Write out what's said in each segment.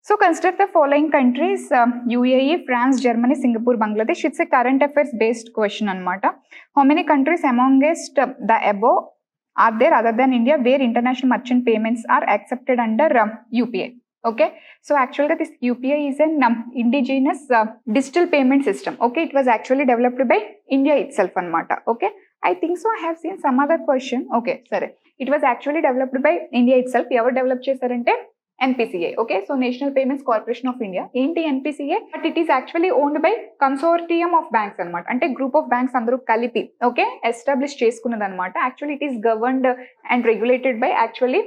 So consider the following countries: UAE, France, Germany, Singapore, Bangladesh. It's a current affairs based question anamata. How many countries amongst the above are there other than India where international merchant payments are accepted under UPI? Okay, so actually this UPI is an indigenous digital payment system. Okay, it was actually developed by India itself anamata. Okay, I think so. I have seen some other question. Okay, sorry. It was actually developed by India itself. Ever develop chesarante NPCI. Okay, so National Payments Corporation of India. ఏంటి NPCI? But it is actually owned by consortium of banks అనమాట. అంటే group of banks అందరూ కలిపి okay establish చేసుకున్నది అనమాట. Actually it is governed and regulated by actually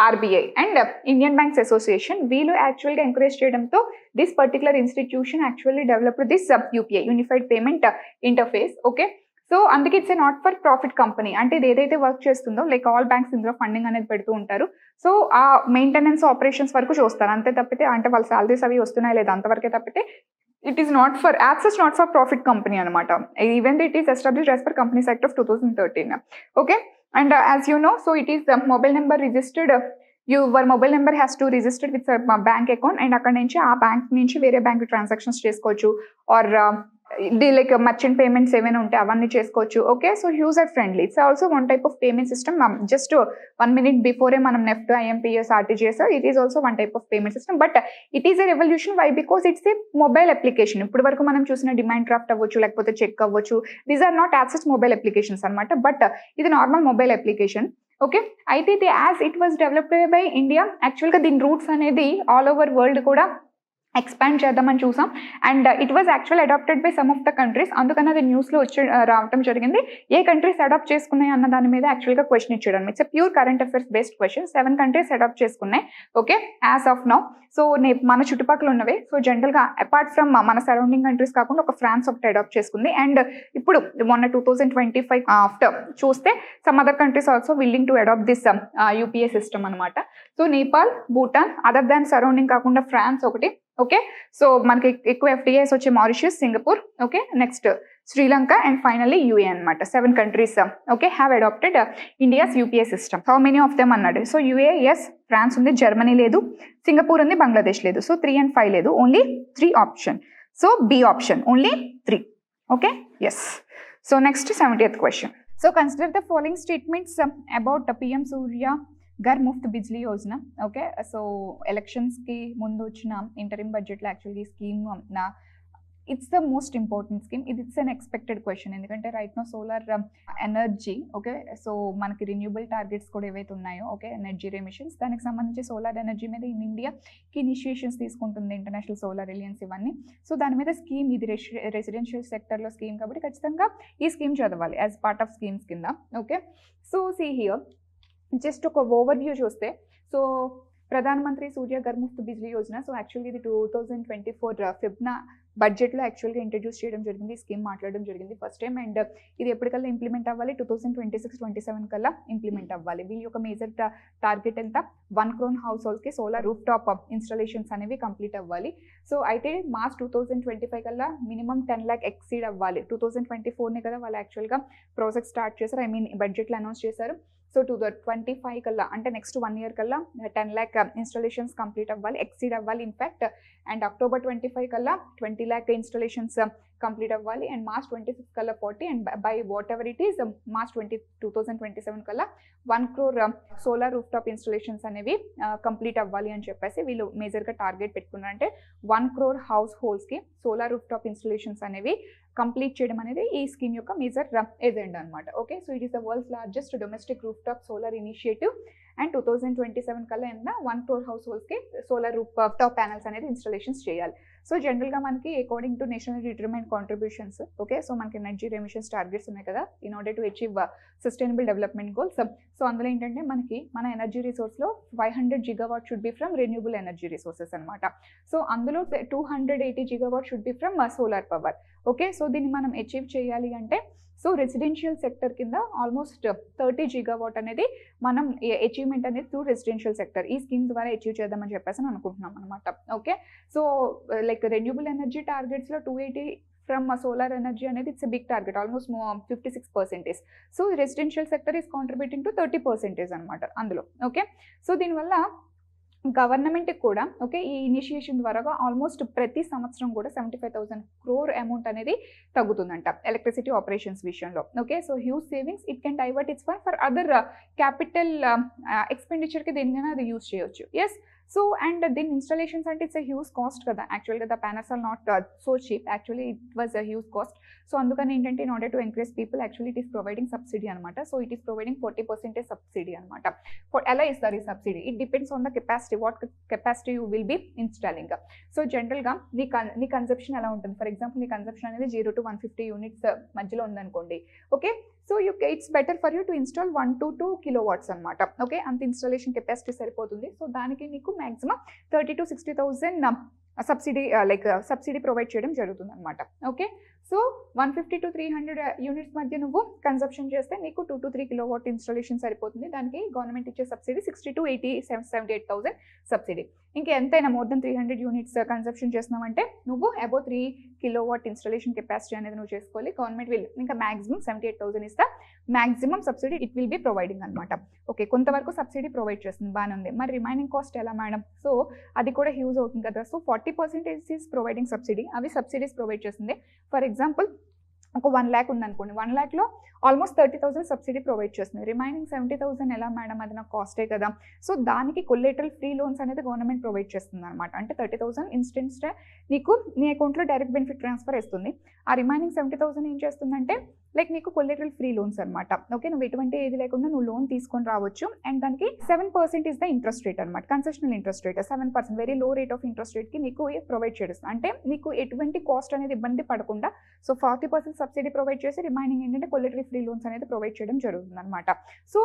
RBI and Indian banks association. వీళ్ళు యాక్చువల్గా encourage చేయడంతో this particular institution actually developed this UPI unified payment interface. Okay, so అందుకే it's a not for profit company. అంటే ఇది ఏదైతే work చేస్తుందో like all banks ఇందులో funding అనేది పెడుతూ ఉంటారు. సో ఆ మెయింటెనెన్స్ ఆపరేషన్స్ వరకు చూస్తారు అంతే తప్పితే, అంటే వాళ్ళ సాలరీస్ అవి వస్తున్నాయి లేదా అంతవరకే తప్పితే it is not for access, not for profit company అనమాట. Even it is established as per companies act of 2013. Okay, and as you know, so it is mobile number registered. Your mobile number has to registered with bank account and అక్కడ నుంచి ఆ bank నుంచి వేరే bank transactions చేసుకోవచ్చు or like merchant payments ఏమైనా ఉంటే అవన్నీ చేసుకోవచ్చు. Okay, so user friendly. It's also one type of payment system. Just 1 minute before మనం NEFT, IMPS, RTGS, it is also one type of payment system. But it is a revolution. Why? Because it's a mobile application. ఇప్పుడు వరకు మనం చూసిన demand draft అవ్వచ్చు, లేకపోతే check అవ్వచ్చు, these are not access mobile applications అనమాట. But ఇది normal mobile application. Okay, అయితే ఇది as it was developed by India. యాక్చువల్గా దీని రూట్స్ అనేది ఆల్ ఓవర్ వరల్డ్ కూడా ఎక్స్పాండ్ చేద్దామని చూసాం and it was actual adapted by some of the countries. అందుకని అది న్యూస్లో వచ్చి రావడం జరిగింది. ఏ కంట్రీస్ అడాప్ట్ చేసుకున్నాయి అన్న దాని మీద యాక్చువల్గా క్వశ్చన్ ఇచ్చాడు. It's pure current affairs based question. 7 countries adopt చేసుకున్నాయి. Okay, as of now. So మన చుట్టుపక్కల ఉన్నవే. సో జనరల్గా అపార్ట్ ఫ్రమ్ మన సరౌండింగ్ కంట్రీస్ కాకుండా ఒక ఫ్రాన్స్ ఒకటి అడాప్ట్ చేసుకుంది. అండ్ ఇప్పుడు మొన్న 2025 ఆఫ్టర్ చూస్తే some other countries also willing to adopt this UPA system అనమాట. So Nepal, Bhutan, other than surrounding కాకుండా ఫ్రాన్స్ ఒకటి. ఓకే, సో మనకి ఎక్కువ ఎఫ్టీఐస్ వచ్చే Mauritius, Singapore, okay, next Sri Lanka and finally UAE అనమాట. 7 countries okay have adopted India's UPA system. How many of them అన్నాడు. So UAE yes, France ఉంది, Germany లేదు, Singapore ఉంది, బంగ్లాదేశ్ లేదు. సో 3 and 5 లేదు, only 3 option. So B option only 3. Okay, yes. So next 70th question. So consider the following statements about PM Surya Ghar Muft Bijli Yojana. Okay, so ఎలక్షన్స్కి ముందు వచ్చిన interim బడ్జెట్లో యాక్చువల్లీ ఈ scheme it's the most important scheme. It's an expected question. ఎందుకంటే right now solar energy, okay, so మనకి renewable targets కూడా ఏవైతే ఉన్నాయో, ఓకే, ఎనర్జీ ఎమిషన్స్, దానికి సంబంధించి సోలార్ ఎనర్జీ మీద ఇన్ ఇండియాకి ఇనిషియేషన్స్ తీసుకుంటుంది ఇంటర్నేషనల్ సోలార్ అలయన్స్ ఇవన్నీ. సో దాని మీద స్కీమ్ ఇది రెసిడెన్షియల్ సెక్టర్లో స్కీమ్ కాబట్టి ఖచ్చితంగా ఈ స్కీమ్ చదవాలి యాజ్ పార్ట్ ఆఫ్ స్కీమ్స్ కింద. Okay, so see here just ఒక ఓవర్వ్యూ చూస్తే, so Pradhan Mantri Surya Ghar Muft Bijli Yojana. So actually ఇది 2024 ఫిబ్న బడ్జెట్లో యాక్చువల్గా ఇంట్రడ్యూస్ చేయడం జరిగింది. ఈ స్కీమ్ మాట్లాడడం జరిగింది ఫస్ట్ టైం. అండ్ ఇది ఎప్పటికల్లా ఇంప్లిమెంట్ అవ్వాలి? 2026-27 కల్లా ఇంప్లిమెంట్ అవ్వాలి. వీళ్ళ యొక్క మేజర్ టార్గెట్ ఎంత? 1 crore హౌస్ హోల్డ్స్కి సోలార్ రూఫ్ టాప్ ఇన్స్టాలేషన్స్ అనేవి కంప్లీట్ అవ్వాలి. సో అయితే మార్చ్ 2025 కల్లా మినిమం 10 lakh ఎక్సీడ్ అవ్వాలి. 2024నే కదా వాళ్ళు యాక్చువల్గా ప్రాజెక్ట్ స్టార్ట్ చేశారు, ఐ మీన్ బడ్జెట్లో అనౌన్స్ చేశారు. సో 2025 కల్లా అంటే నెక్స్ట్ 1 year కల్లా 10 lakh ఇన్స్టాలేషన్స్ కంప్లీట్ అవ్వాలి, ఎక్సీడ్ అవ్వాలి ఇన్ఫ్యాక్ట్. అండ్ October 25 కల్లా 20 lakh ఇన్స్టాలేషన్స్ కంప్లీట్ అవ్వాలి. అండ్ మార్చ్ 26 కల్లా 40. And by what ever it is March 2027 కల్లా 1 crore solar roof top installations అనేవి కంప్లీట్ అవ్వాలి అని చెప్పేసి వీళ్ళు మేజర్గా టార్గెట్ పెట్టుకున్నారు. అంటే 1 crore హౌస్ హోల్డ్స్కి సోలార్ రూఫ్ టాప్ ఇన్స్టాలేషన్స్ అనేవి కంప్లీట్ చేయడం అనేది ఈ స్కీమ్ యొక్క మేజర్ ఎజెండా అనమాట. Okay, so it is the world's largest domestic roof top solar initiative. And 2027 కల్లా ఎంత 1 crore హౌస్ హోల్డ్స్కి సోలార్ రూఫ్ టాప్ ప్యానల్స్ అనేది ఇన్స్టాలేషన్స్ చేయాలి. సో జనరల్గా మనకి according to national determine contributions, okay, so మనకి ఎనర్జీ ఎమిషన్స్ టార్గెట్స్ ఉన్నాయి కదా in order to achieve sustainable development goals. So అందులో ఏంటంటే మనకి మన ఎనర్జీ రిసోర్స్లో 500 GW should be from renewable energy resources అనమాట. సో అందులో 280 GW should be from solar power. Okay, so దీన్ని మనం అచీవ్ చేయాలి అంటే సో రెసిడెన్షియల్ సెక్టర్ కింద ఆల్మోస్ట్ 30 GW అనేది మనం అచీవ్మెంట్ అనేది త్రూ రెసిడెన్షియల్ సెక్టర్ ఈ స్కీమ్ ద్వారా అచీవ్ చేద్దామని చెప్పేసి అనుకుంటున్నాం అనమాట. Okay, so like renewable energy టార్గెట్స్లో 280 ఫ్రమ్ సోలార్ ఎనర్జీ అనేది it's a big target, almost 56%. So residential sector is contributing to 30% అనమాట అందులో. ఓకే, సో దీనివల్ల గవర్నమెంట్కి కూడా ఓకే ఈ ఇనిషియేషన్ ద్వారా ఆల్మోస్ట్ ప్రతి సంవత్సరం కూడా 75,000 crore అమౌంట్ అనేది తగ్గుతుందంట ఎలక్ట్రిసిటీ ఆపరేషన్స్ విషయంలో. Okay so huge savings it can divert its for other capital ఎక్స్పెండిచర్కి దేనికైనా అది యూజ్ చేయొచ్చు. ఎస్ సో అండ్ దీని ఇన్స్టాలేషన్స్ అంటే ఇట్స్ అ హ్యూజ్ కాస్ట్ కదా. యాక్చువల్గా the panels are not so cheap, actually it was a huge cost. So అందుకని ఏంటంటే in order to encourage people actually it is providing subsidy అనమాట. So it is providing 40% subsidy అనమాట. ఎలా ఇస్తారు ఈ subsidy? It depends on the capacity, what capacity you will be installing. So జనరల్గా నీ conception ఎలా ఉంటుంది? ఫర్ ఎగ్జాంపుల్ నీ కన్సెప్షన్ అనేది 0 to 150 units మధ్యలో ఉందనుకోండి. Okay so it's better for you to install 1 to 2 kilowatts అనమాట. ఓకే అంత ఇన్స్టాలేషన్ కెపాసిటీ సరిపోతుంది. సో దానికి నీకు మ్యాక్సిమం 30,000 to 60,000 సబ్సిడీ ప్రొవైడ్ చేయడం జరుగుతుంది అనమాట. ఓకే సో 150 to 300 units మధ్య నువ్వు కన్సప్షన్ చేస్తే నీకు 2 to 3 kilowatt ఇన్స్టాలేషన్ సరిపోతుంది. దానికి గవర్నమెంట్ ఇచ్చే సబ్సిడీ 60 to 78,000 సబ్సిడీ. ఇంకా ఎంతైనా మోర్ దెన్ 300 units కన్సప్షన్ చేస్తున్నావంటే నువ్వు అబౌవ్ 3 kilowatt ఇన్స్టాలేషన్ కెపాసిటీ అనేది నువ్వు చేసుకోవాలి. గవర్నమెంట్ విల్ ఇంకా మ్యాక్సిమం 78,000 ఇస్తా maximum subsidy it will be providing అనమాట. ఓకే కొంతవరకు సబ్సిడీ ప్రొవైడ్ చేస్తుంది, బాగానే ఉంది. మరి రిమైనింగ్ కాస్ట్ ఎలా మేడం? సో అది కూడా యూజ్ అవుతుంది కదా. సో 40% ఈస్ ప్రొవైడింగ్ సబ్సిడీ, అవి సబ్సిడీస్ ప్రొవైడ్ చేస్తుంది. ఫర్ ఎగ్జాంపుల్ ఒక 1 lakh ఉందనుకోండి, 1 lakhలో ఆల్మోస్ట్ 30,000 సబ్సిడీ ప్రొవైడ్ చేస్తుంది. రిమైనింగ్ 70,000 ఎలా మేడం? అది నాకు కాస్టే కదా. సో దానికి కొలేటరల్ ఫ్రీ లోన్స్ అనేది గవర్నమెంట్ ప్రొవైడ్ చేస్తుంది అనమాట. అంటే 30,000 ఇన్స్టెంట్స్ నీకు నీ అకౌంట్లో డైరెక్ట్ బెనిఫిట్ ట్రాన్స్ఫర్ ఇస్తుంది. ఆ రిమైనింగ్ 70,000 ఏం చేస్తుందంటే లైక్ నీకు కొలేటరల్ ఫ్రీ లోన్స్ అనమాట. ఓకే నువ్వు ఎటువంటి ఏది లేకుండా నువ్వు లోన్ తీసుకొని రావచ్చు. అండ్ దానికి 7% ఇస్ ద ఇంట్రెస్ట్ రేట్ అనమాట, concessional interest rate 7%, very low rate of interest రేట్కి నీకు ప్రొవైడ్ చేస్తుంది. అంటే నీకు ఎటువంటి కాస్ట్ అనేది ఇబ్బంది పడకుండా సో 40% సబ్సిడీ ప్రొవైడ్ చేసి రిమైనింగ్ ఏంటంటే కొలేటరల్ ఫ్రీ లోన్స్ అనేది ప్రొవైడ్ చేయడం జరుగుతుంది అనమాట. సో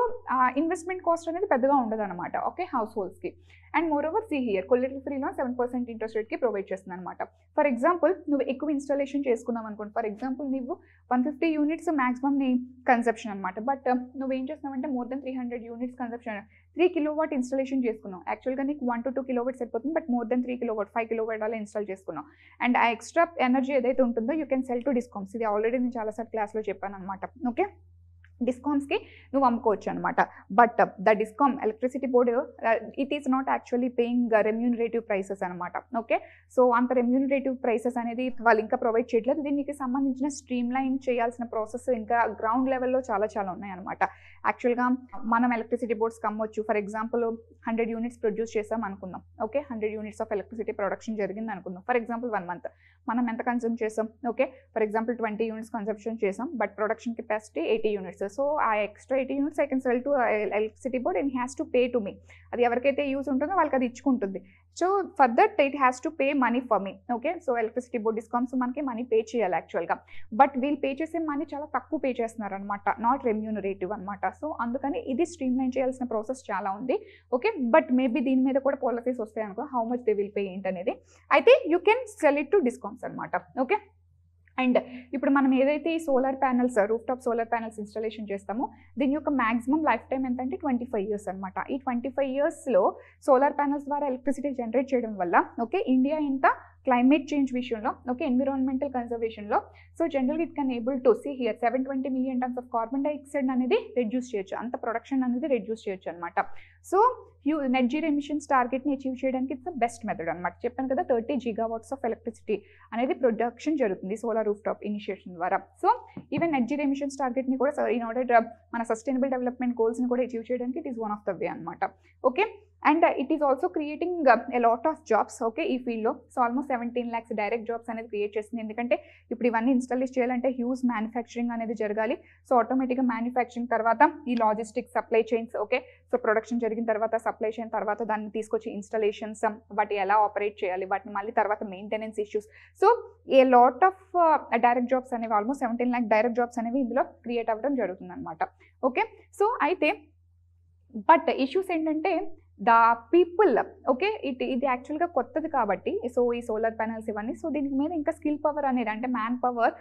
ఇన్వెస్ట్మెంట్ కాస్ట్ అనేది పెద్దగా ఉండదు అనమాట. ఓకే హౌస్ హోల్డ్స్కి. And more over see here collateral free loan 7% interest రేట్కి ప్రొవైడ్ చేస్తుంది అనమాట. ఫర్ ఎగ్జాంపుల్ నువ్వు ఎక్కువ ఇన్స్టాలేషన్ చేసుకున్నావు అనుకోండి, ఫర్ ఎగ్జాంపుల్ నువ్వు 150 units మ్యాక్సిమం నీ కన్సెప్షన్ అనమాట. బట్ నువ్వేం చేస్తున్నావంటే more than 300 units consumption 3 kilowatt installation చేసుకున్నావు. యాక్చువల్గా నీకు 1 to 2 kilowatts సరిపోతుంది, but more than 3 kilowatt 5 kilowatt అలా ఇన్స్టాల్ చేసుకున్నావు. అండ్ ఆ ఎక్స్ట్రా ఎనర్జీ ఏదైతే ఉంటుందో you can sell to discoms. ఇది ఆల్రెడీ నేను చాలాసార్లు క్లాస్లో చెప్పాను అనమాట. ఓకే డిస్కామ్స్కి నువ్వు అమ్ముకోవచ్చు అనమాట. But the discom electricity board it is not actually paying remunerative prices అనమాట. ఓకే సో అంత రెమ్యూనరేటివ్ ప్రైసెస్ అనేది వాళ్ళు ఇంకా ప్రొవైడ్ చేయట్లేదు. దీనికి సంబంధించిన స్ట్రీమ్ లైన్ చేయాల్సిన ప్రాసెస్ ఇంకా గ్రౌండ్ లెవెల్లో చాలా ఉన్నాయి అనమాట. యాక్చువల్గా మనం ఎలక్ట్రిసిటీ బోర్డ్స్కి అమ్మొచ్చు. ఫర్ ఎగ్జాంపుల్ 100 units ప్రొడ్యూస్ చేసాం అనుకుందాం. Okay 100 units of electricity production జరిగింది అనుకుందాం. ఫర్ ఎగ్జాంపుల్ 1 month మనం ఎంత కన్సూమ్ చేసాం? Okay for example 20 units consumption చేసాం, but production capacity 80 units. So ఆ extra 80 units I can sell to electricity board and has to pay to me. అది ఎవరికైతే use ఉంటుందో వాళ్ళకి అది ఇచ్చుకుంటుంది. So for that it has to pay money for me. Okay so electricity board discoms మనకి money pay చేయాలి యాక్చువల్గా. But వీళ్ళు పే చేసే మనీ చాలా తక్కువ పే చేస్తున్నారు అనమాట, నాట్ రెమ్యూనరేటివ్ అనమాట. సో అందుకని ఇది స్ట్రీమ్ లైన్ చేయాల్సిన ప్రాసెస్ చాలా ఉంది. ఓకే బట్ మేబీ దీని మీద కూడా పాలసీస్ వస్తాయి అనుకో, how much they will pay ఏంటనేది. అయితే you can sell it to discoms అనమాట. ఓకే అండ్ ఇప్పుడు మనం ఏదైతే ఈ solar panels roof top solar panels installation చేస్తామో దీని యొక్క మ్యాక్సిమం లైఫ్ టైం ఎంతంటే 25 years అనమాట. ఈ 25 yearsలో సోలార్ ప్యానల్స్ ద్వారా ఎలక్ట్రిసిటీ జనరేట్ చేయడం వల్ల ఓకే ఇండియా ఇంత క్లైమేట్ చేంజ్ విషయంలో ఓకే ఎన్విరాన్మెంటల్ కన్జర్వేషన్లో సో జనరల్గా it can able to see here 720 million tons of carbon dioxide అనేది రెడ్యూస్ చేయొచ్చు, అంత ప్రొడక్షన్ అనేది రెడ్యూస్ చేయొచ్చు అనమాట. సో నెట్ జీరో ఎమిషన్స్ టార్గెట్ని అచీవ్ చేయడానికి ఇట్స్ ద బెస్ట్ మెథడ్ అనమాట. చెప్పాను కదా 30 gigawatts ఆఫ్ ఎలక్ట్రిసిటీ అనేది ప్రొడక్షన్ జరుగుతుంది సోలార్ రూఫ్ టాప్ ఇనిషియేషన్ ద్వారా. So even net zero emissions టార్గెట్ని కూడా ఇన్ ఆర్డర్ మన సస్టైనబుల్ డెవలప్మెంట్ గోల్స్ని కూడా అచీవ్ చేయడానికి it is one of the way అనమాట. Okay and it is also creating a lot of jobs okay ఈ ఫీల్డ్లో. So almost 17 lakhs direct jobs అనేది క్రియేట్ చేస్తుంది. ఎందుకంటే ఇప్పుడు ఇవన్నీ ఇన్స్టాల్ చేయాలంటే హ్యూజ్ మ్యానుఫ్యాక్చరింగ్ అనేది జరగాలి. సో ఆటోమేటిక్గా మ్యానుఫ్యాక్చరింగ్ తర్వాత ఈ logistics supply chains okay so production జరిగిన తర్వాత సప్లై చైన్ తర్వాత దాన్ని తీసుకొచ్చి ఇన్స్టాలేషన్స్ వాటి ఎలా ఆపరేట్ చేయాలి, వాటిని మళ్ళీ తర్వాత maintenance issues. So a lot of direct jobs అనేవి ఆల్మోస్ట్ 17 lakh డైరెక్ట్ జాబ్స్ అనేవి ఇందులో క్రియేట్ అవ్వడం జరుగుతుంది అనమాట. ఓకే సో అయితే బట్ ఇష్యూస్ ఏంటంటే ద పీపుల్ ఓకే ఇది యాక్చువల్గా కొత్తది కాబట్టి సో ఈ సోలార్ ప్యానల్స్ ఇవన్నీ సో దీని మీద ఇంకా స్కిల్ పవర్ అనేది అంటే man power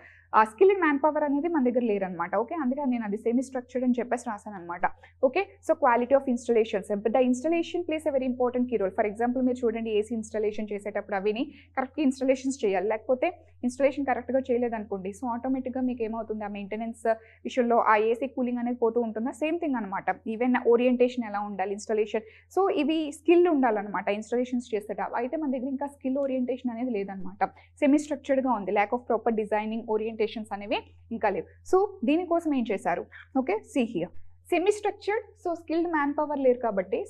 skilled man power అనేది మన దగ్గర లేరనమాట. ఓకే అందుకే నేను అది సెమీ స్ట్రక్చర్డ్ అని చెప్పేసి రాశాను అనమాట. Okay so quality of installations the installation plays a very important key role. For example మీరు చూడండి ఏసీ ఇన్స్టలేషన్ చేసేటప్పుడు అవిని కరెక్ట్గా ఇన్స్టలేషన్స్ చేయాలి, లేకపోతే ఇన్స్టలేషన్ కరెక్ట్గా చేయలేదనుకోండి సో ఆటోమేటిక్గా మీకు ఏమవుతుంది ఆ మెయింటెనెన్స్ విషయంలో ఆ ఏసీ కూలింగ్ అనేది పోతూ ఉంటుందా సేమ్ థింగ్ అనమాట. ఈవెన్ ఓరియంటేషన్ ఎలా ఉండాలి ఇన్స్టలేషన్ సో ఇవి స్కిల్ ఉండాలన్నమాట ఇన్స్టాలేషన్స్ చేసేటప్పుడు. అయితే మన దగ్గర ఇంకా స్కిల్ ఓరియంటేషన్ అనేది లేదనమాట. సెమీ స్ట్రక్చర్డ్గా ఉంది. Lack of proper designing orientations అనేవి ఇంకా లేవు. సో దీనికోసం ఏం చేశారు? Okay, see here semi structured. So skilled manpower లేరు కాబట్టి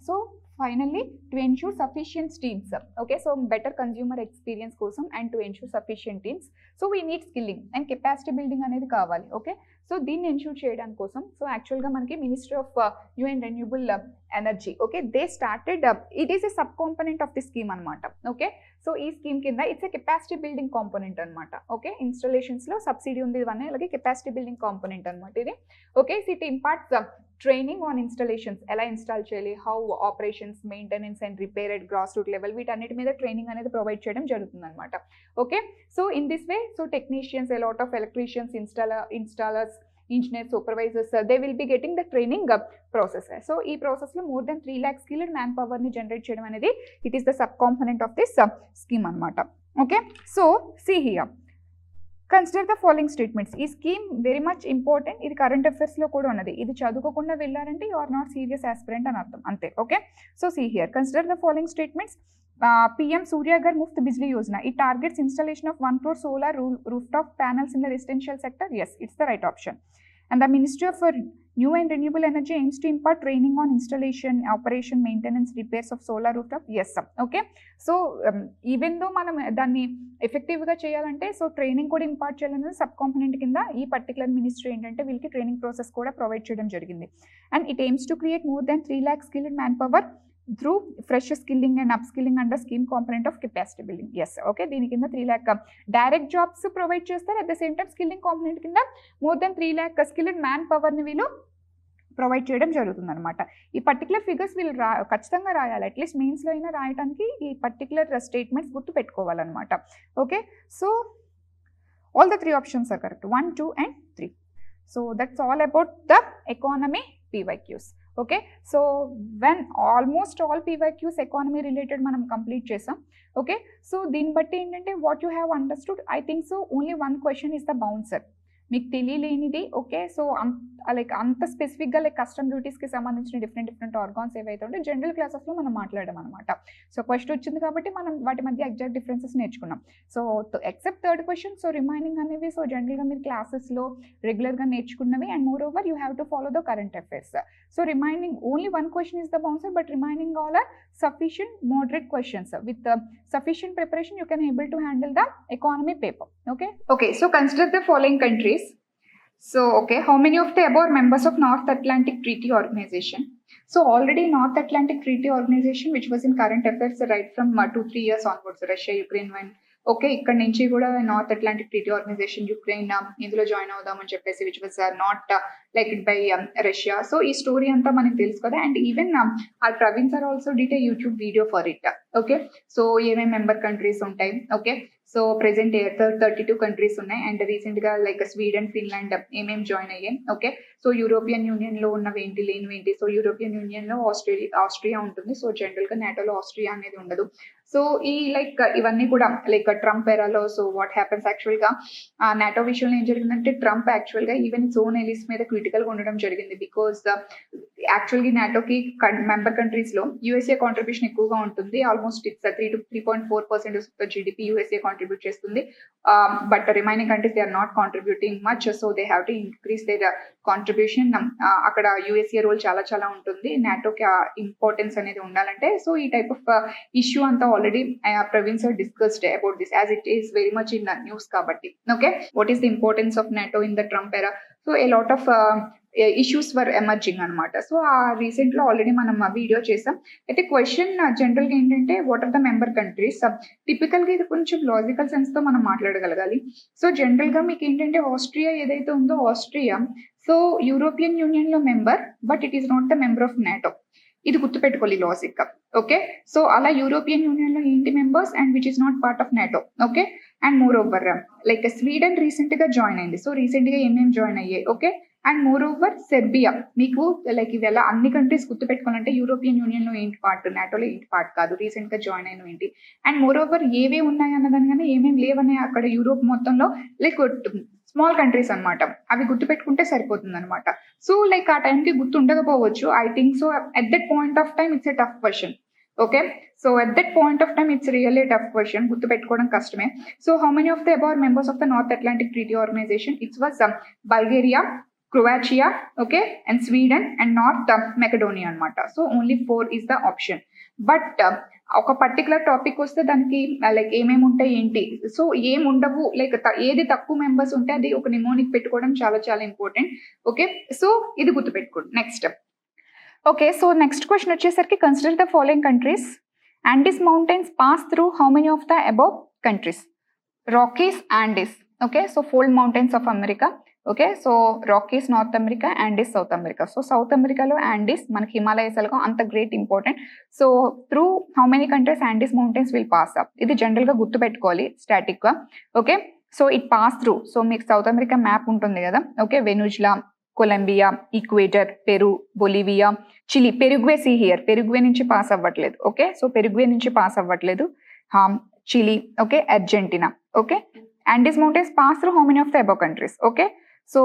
so finally to ensure sufficient teams, okay, so better consumer experience kosam and to ensure sufficient teams, so we need skilling and capacity building anedi kavali. Okay, so దీన్ని ensure చేయడానికి కోసం so యాక్చువల్గా మనకి ministry of new and renewable energy, okay, they started it is a sub component of the scheme అనమాట. Okay, so ఈ scheme కింద it's a capacity building component అనమాట. Okay, ఇన్స్టాలేషన్స్లో subsidy ఉంది ఇవన్నీ, అలాగే కెపాసిటీ బిల్డింగ్ కాంపోనెంట్ అనమాట ఇది. Okay, so it imparts training on installations, ఎలా ఇన్స్టాల్ చేయాలి, how operations, maintenance and repair at grass root level, వీటన్నిటి మీద ట్రైనింగ్ అనేది ప్రొవైడ్ చేయడం జరుగుతుంది అనమాట. Okay, so in this way so technicians, a lot of electricians, installers, engineers, supervisors, they will be getting the training process. So ఈ process లో more than 3 lakh skilled man power ని generate చేయడం అనేది it is the sub component of this scheme అనమాట. Okay, so see here, consider the following statements. ఈ scheme very much important. ఇది current అఫైర్స్లో కూడా ఉన్నది. ఇది చదువుకోకుండా వెళ్ళారంటే you are not serious aspirant అని అర్థం, అంతే. Okay, so see here, consider the following statements. PM Suryaghar Muft Bijli Yojana, it targets installation of 1 crore solar rooftop panels in the residential sector. Yes, it's the right option. And the Ministry of New and Renewable Energy aims to impart training on installation, operation, maintenance, repairs of solar rooftop. Yes, sir. Okay, so even though మనం దాన్ని ఎఫెక్టివ్గా చేయాలంటే so training కూడా impart చేయాలనేది sub component కింద ఈ particular ministry ఏంటంటే వీళ్ళకి ట్రైనింగ్ ప్రాసెస్ కూడా ప్రొవైడ్ చేయడం జరిగింది. And it AIIMS to create more than 3 lakh skilled man power through fresh skilling and upskilling under scheme component of capacity building. Yes, okay, దీని కింద 3 lakh direct jobs provide చేస్తారు. At the same time skilling component కింద more than 3 lakh skilled man పవర్ని వీళ్ళు provide చేయడం జరుగుతుంది అనమాట. ఈ పర్టికులర్ ఫిగర్స్ వీళ్ళు ఖచ్చితంగా రాయాలి. అట్లీస్ట్ మెయిన్స్లో అయినా రాయడానికి ఈ పర్టికులర్ స్టేట్మెంట్స్ గుర్తు పెట్టుకోవాలన్నమాట. Okay, so all the 3 options are correct, 1, 2 and 3. So that's all about the economy PYQs. Okay, so when almost all PYQs economy related మనం కంప్లీట్ చేసాం. ఓకే, సో దీన్ని బట్టి ఏంటంటే what you have understood, I think so only 1 question is the bouncer. మీకు తెలియలేనిది, okay, so like అంత స్పెసిఫిక్గా like custom డ్యూటీస్కి సంబంధించిన డిఫరెంట్ ఆర్గాన్స్ ఏవైతే ఉంటే జనరల్ క్లాసెస్లో మనం మాట్లాడడం అనమాట. సో క్వశ్చన్ వచ్చింది కాబట్టి మనం వాటి మధ్య ఎగ్జాక్ట్ డిఫరెన్సెస్ నేర్చుకున్నాం. So except third question, so remaining అనేవి సో జనరల్గా మీరు క్లాసెస్లో రెగ్యులర్గా నేర్చుకున్నవి. And more over you have to follow the current affairs. So remaining only 1 question is the bouncer, but remaining all are sufficient moderate questions. With sufficient preparation you can able to handle the economy paper. Okay, so consider the following countries. So okay, how many of the above members of North Atlantic Treaty Organization? So already North Atlantic Treaty Organization, which was in current affairs right from 2-3 years onwards, Russia, Ukraine, when okay, ఇక్కడ నుంచి కూడా North Atlantic Treaty Organization Ukraine ఇందులో join అవుదామని చెప్పేసి which was not like it by Russia. So ఈ story అంతా మనకి తెలుసు కదా. And even R Praveen sir also did a YouTube video for it. Okay, so ఏమేమి మెంబర్ కంట్రీస్ ఉంటాయి. ఓకే, సో ప్రెసెంట్ 32 కంట్రీస్ ఉన్నాయి. అండ్ రీసెంట్ గా లైక్ స్వీడన్, ఫిన్లాండ్ ఏమేమి జాయిన్ అయ్యాయి. ఓకే, సో యూరోపియన్ యూనియన్ లో ఉన్నవి ఏంటి, లేనివి ఏంటి. సో యూరోపియన్ యూనియన్ లో ఆస్ట్రియా ఉంటుంది. సో జనరల్ గా నాటోలో ఆస్ట్రియా అనేది ఉండదు. సో ఈ లైక్ ఇవన్నీ కూడా లైక్ ట్రంప్ ఎరాలో సో వాట్ హ్యాపెన్స్ యాక్చువల్ గా నాటో విషయంలో ఏం జరిగిందంటే ట్రంప్ యాక్చువల్ గా ఈవెన్ జోన్ ఎలిస్ మీద క్రిటికల్ గా ఉండడం జరిగింది. బికాస్ యాక్చువల్గా నాటోకి మెంబర్ కంట్రీస్ లో యూఎస్ఏ కాంట్రిబ్యూషన్ ఎక్కువగా ఉంటుంది. Almost it's 3.4% of GDP USA contribute చేస్తుంది. But remaining countries they are not contributing much. So they have to increase their contribution. అక్కడ యూఎస్ఏ రోల్ చాలా ఉంటుంది. నాటోకి ఇంపార్టెన్స్ అనేది ఉండాలంటే. సో ఈ టైప్ ఆఫ్ ఇష్యూ అంతా already Praveen sir discussed about this as it is very much in news కాబట్టి. Okay, what is the importance of NATO in the Trump era. So a lot of issues were emerging అనమాట. So ఆ recent లో already మనం video చేసాం. అయితే question general గా ఏంటంటే what are the member countries. Typical గా ఇది కొంచెం లాజికల్ సెన్స్ తో మనం మాట్లాడగలగాలి. సో జనరల్ గా మీకు ఏంటంటే ఆస్ట్రియా ఏదైతే ఉందో ఆస్ట్రియా సో యూరోపియన్ యూనియన్ లో member, but it is not the member of NATO. ఇది గుర్తుపెట్టుకోవాలి లాజిక్. ఓకే, సో అలా యూరోపియన్ యూనియన్ లో ఏంటి members and which is not part of NATO. Okay, and more over like Sweden recent గా join అయింది. So recent గా ఏమేమి join అయ్యాయి. Okay, and more over Serbia, మీకు లైక్ ఇవి ఎలా అన్ని కంట్రీస్ గుర్తుపెట్టుకోవాలంటే యూరోపియన్ యూనియన్లో ఏంటి పార్ట్, నాటోలో ఏంటి పార్ట్ కాదు, రీసెంట్గా జాయిన్ అయిన ఏంటి, అండ్ మోర్ ఓవర్ ఏవే ఉన్నాయి అన్నదానికన్నా ఏమేమి లేవనే అక్కడ యూరోప్ మొత్తంలో లైక్ స్మాల్ కంట్రీస్ అనమాట, అవి గుర్తుపెట్టుకుంటే సరిపోతుంది అనమాట. సో లైక్ ఆ టైంకి గుర్తు ఉండకపోవచ్చు, I think so at that point of time it's a tough question. Okay, so at that point of time it's really tough question, గుర్తుపెట్టుకోవడం కష్టమే. So how many of the above members of the North Atlantic Treaty Organization? It's was Bulgaria, Croatia, okay, and Sweden and North Macedonia అనమాట. So only 4 is the option. But ఒక particular topic వస్తే దానికి like ఏమేమి ఉంటాయి ఏంటి, so ఏమి ఉండవు, like ఏది తక్కువ మెంబర్స్ ఉంటే అది ఒక నిమోనిక్ పెట్టుకోవడం చాలా చాలా ఇంపార్టెంట్. ఓకే, సో ఇది గుర్తుపెట్టుకోండి. Next, okay, so next question వచ్చేసరికి consider the following countries. Andes mountains pass through how many of the above countries? Rockies, Andes. Okay, so fold mountains of America. Okay, so Rockies North America, Andes South America. So South అమెరికాలో Andes మనకి Himalayas ఎలాగో అంత great important. So through how many countries Andes mountains will pass up, ఇది జనరల్గా గుర్తుపెట్టుకోవాలి స్టాటిక్గా. Okay, so it pass through, so మీకు South America map ఉంటుంది కదా. Okay, Venezuela, Colombia, Ecuador, Peru, Bolivia, Chile. Paraguay see here, Paraguay నుంచి pass అవ్వట్లేదు. Okay, so Paraguay నుంచి పాస్ అవ్వట్లేదు. Chile, okay, Argentina. Okay, యాండీస్ mountains pass through how many of the above countries? Okay, so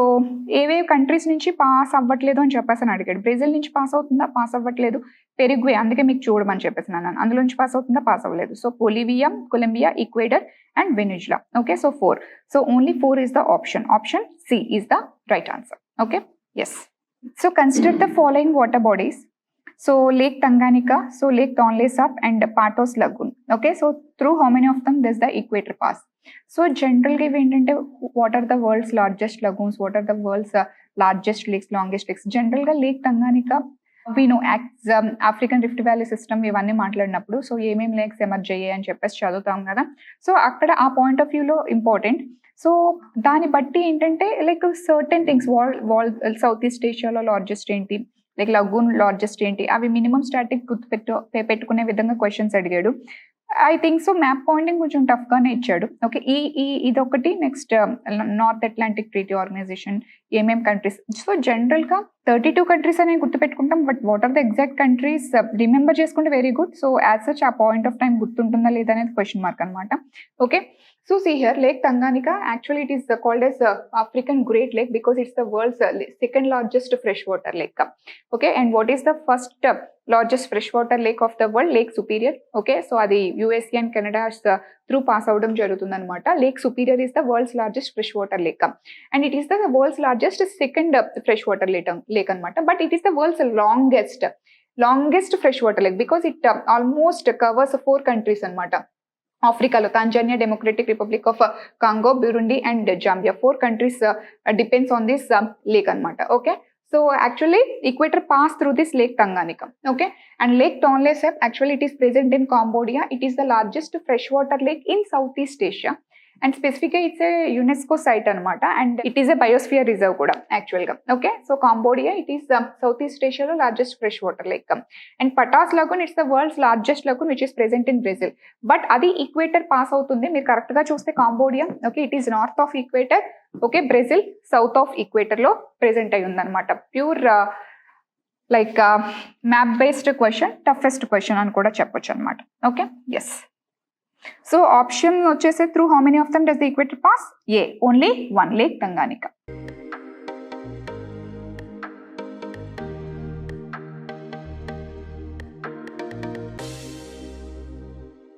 ఏవే countries నుంచి pass అవ్వట్లేదు అని చెప్పేసి అని అడిగాడు. బ్రెజిల్ నుంచి పాస్ అవుతుందా? పాస్ అవ్వట్లేదు. పెరుగ్వే, అందుకే మీకు చూడమని చెప్పేసి అన్నాను, అందులో నుంచి పాస్ అవుతుందా? పాస్ అవ్వలేదు. So Bolivia, Colombia, Ecuador and Venezuela. Okay, so 4. So only 4 is the option. Option C is the right answer. Okay, yes. So consider the following water bodies. So Lake Tanganyika, so Lake Tonle Sap and Patos Lagoon. Okay, so through how many of them does the equator pass? So generally ఏంటంటే what are the world's largest lagoons, what are the world's largest lakes, longest lakes? జనరల్గా lake Tanganyika we know African rift valley system ఇవన్నీ మాట్లాడినప్పుడు so ఏమేమి lakes emerge అయ్యాయి అని చెప్పేసి చదువుతాం కదా. సో అక్కడ ఆ పాయింట్ ఆఫ్ వ్యూలో ఇంపార్టెంట్. సో దాన్ని బట్టి ఏంటంటే like certain things, South East ఏషియాలో లార్జెస్ట్ ఏంటి, లైక్ లగూన్ లార్జెస్ట్ ఏంటి, అవి మినిమం స్టాటిక్ పెట్టుకునే విధంగా క్వశ్చన్స్ అడిగాడు. I think so map pointing కొంచెం టఫ్గానే ఇచ్చాడు. ఓకే, ఇదొకటి. Next North Atlantic Treaty Organization ఏమేం కంట్రీస్. సో జనరల్గా 32 కంట్రీస్ అనేది గుర్తుపెట్టుకుంటాం, but what are the exact countries remember చేసుకుంటే very good. So as such ఆ పాయింట్ ఆఫ్ టైం గుర్తుంటుందా లేదా అనేది క్వశ్చన్ మార్క్ అనమాట. Okay, so see here, Lake Tanganyika, actually it is called as African Great Lake because it's the world's second largest freshwater lake. Okay, and what is the first largest freshwater lake of the world? Lake Superior. Okay, so adi USA and Canada through pass avadam jarugutund anamata. Lake Superior is the world's largest freshwater lake, and it is the world's largest second freshwater lake anamata, but it is the world's longest freshwater lake because it almost covers 4 countries anamata. ఆఫ్రికాలో Tanzania, Democratic Republic of Congo, Burundi and Zambia, 4 countries depends on this lake అనమాట. Okay, so actually equator pass through this lake Tanganyika. Okay, and lake Tonle Sap actually it is present in Cambodia. It is the largest fresh water lake in South East Asia and స్పెసిఫిక్గా it's a UNESCO site అనమాట, and it is a biosphere reserve కూడా యాక్చువల్గా. Okay, so Cambodia it is south East ఏషియాలో largest fresh water lake. And Patos lagoon it's the world's largest lagoon which is present in Brazil, but అది equator pass అవుతుంది. మీరు కరెక్ట్గా చూస్తే Cambodia, okay, it is north of equator. Okay, Brazil south of ఈక్వేటర్లో present అయి ఉందన్నమాట. Pure like map based question, toughest question అని కూడా చెప్పొచ్చు అనమాట. Okay, yes. సో ఆప్షన్ వచ్చేసి through how many of them does the equator pass? A, only 1, lake తంగానికా.